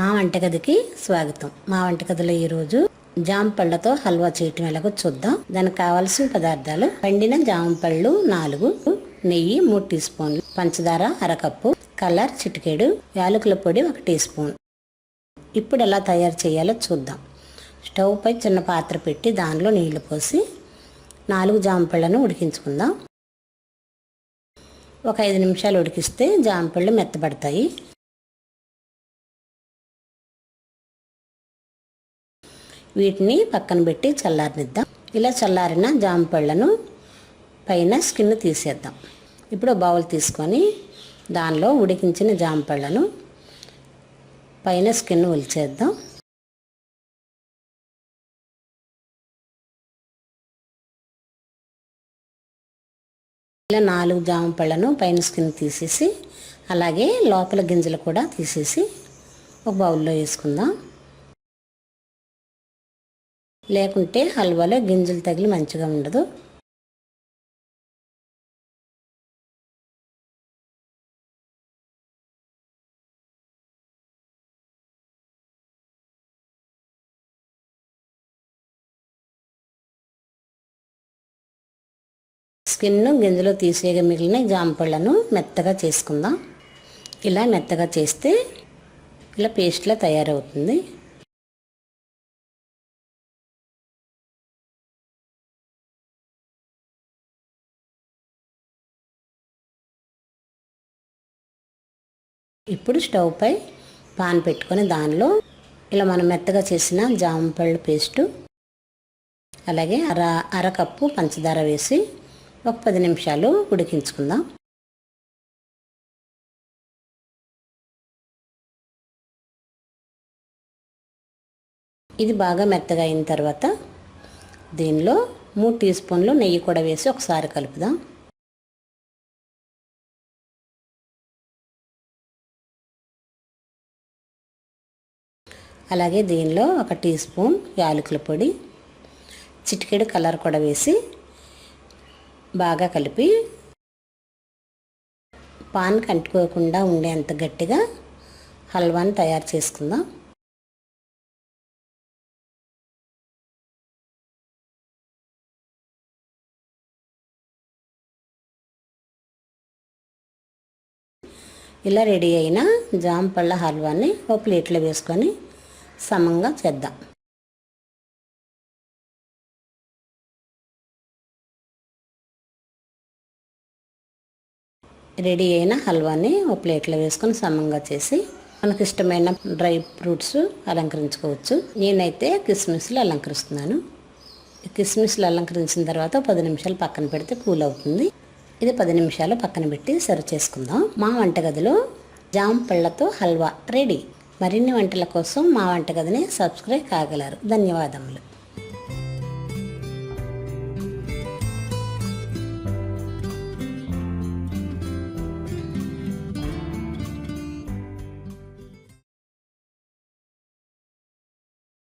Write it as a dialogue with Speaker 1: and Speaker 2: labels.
Speaker 1: మా వంటగదికి స్వాగతం. మా వంటగదిలో ఈరోజు జామ పళ్ళతో హల్వా చేయటం ఎలాగో చూద్దాం. దానికి కావాల్సిన పదార్థాలు: పండిన జామ పళ్ళు 4, నెయ్యి 3 టీ స్పూన్లు, పంచదార 1/2 కప్పు, కలర్ చిటికెడు, యాలకుల పొడి 1 టీ స్పూన్. ఇప్పుడు ఎలా తయారు చేయాలో చూద్దాం. స్టవ్ పై చిన్న పాత్ర పెట్టి దానిలో నీళ్లు పోసి 4 జామ పళ్ళను ఉడికించుకుందాం. ఒక 5 నిమిషాలు ఉడికిస్తే జామ పళ్ళు మెత్తబడతాయి. వీటిని పక్కన పెట్టి చల్లారనిద్దాం. ఇలా చల్లారిన జామ పళ్ళను పైన స్కిన్ తీసేద్దాం. ఇప్పుడు బౌల్ తీసుకొని దానిలో ఉడికించిన జామ పళ్ళను పైన స్కిన్ ఒలిచేద్దాం. ఇలా 4 జామ పళ్ళను పైన స్కిన్ తీసేసి అలాగే లోపల గింజలు కూడా తీసేసి ఒక బౌల్లో వేసుకుందాం. లేకుంటే హల్వాలో గింజలు తగిలి మంచిగా ఉండదు. స్కిన్ గింజలు తీసేగా మిగిలిన జామ పళ్ళను మెత్తగా చేసుకుందాం. ఇలా మెత్తగా చేస్తే ఇలా పేస్ట్లా తయారవుతుంది. ఇప్పుడు స్టవ్ పై పాన్ పెట్టుకొని దానిలో ఇలా మనం మెత్తగా చేసిన జామ పళ్ళు పేస్టు అలాగే అర కప్పు పంచదార వేసి ఒక 10 నిమిషాలు ఉడికించుకుందాం. ఇది బాగా మెత్తగా అయిన తర్వాత దీనిలో 3 టీ స్పూన్లు నెయ్యి కూడా వేసి ఒకసారి కలుపుదాం. అలాగే దీనిలో 1 టీ స్పూన్ యాలకుల పొడి, చిటికెడు కలర్ కూడా వేసి బాగా కలిపి పాన్ కంటుకోకుండా ఉండేంత గట్టిగా హల్వాని తయారు చేసుకుందాం. ఇలా రెడీ అయిన జామ పళ్ళ హల్వాని ఒక ప్లేట్లో వేసుకొని సమంగా చేద్దాం. రెడీ అయిన హల్వాని ఒక ప్లేట్లో వేసుకొని సమంగా చేసి మనకు ఇష్టమైన డ్రై ఫ్రూట్స్ అలంకరించుకోవచ్చు. నేనైతే కిస్మిస్లు అలంకరిస్తున్నాను. కిస్మిస్లు అలంకరించిన తర్వాత 10 నిమిషాలు పక్కన పెడితే కూల్ అవుతుంది. ఇది 10 నిమిషాలు పక్కన పెట్టి సర్వ్ చేసుకుందాం. మా వంటగదిలో జామ పళ్ళతో హల్వా రెడీ. మరిన్ని వంటల కోసం మా వంటగదిని సబ్స్క్రైబ్ కాగలరు. ధన్యవాదములు.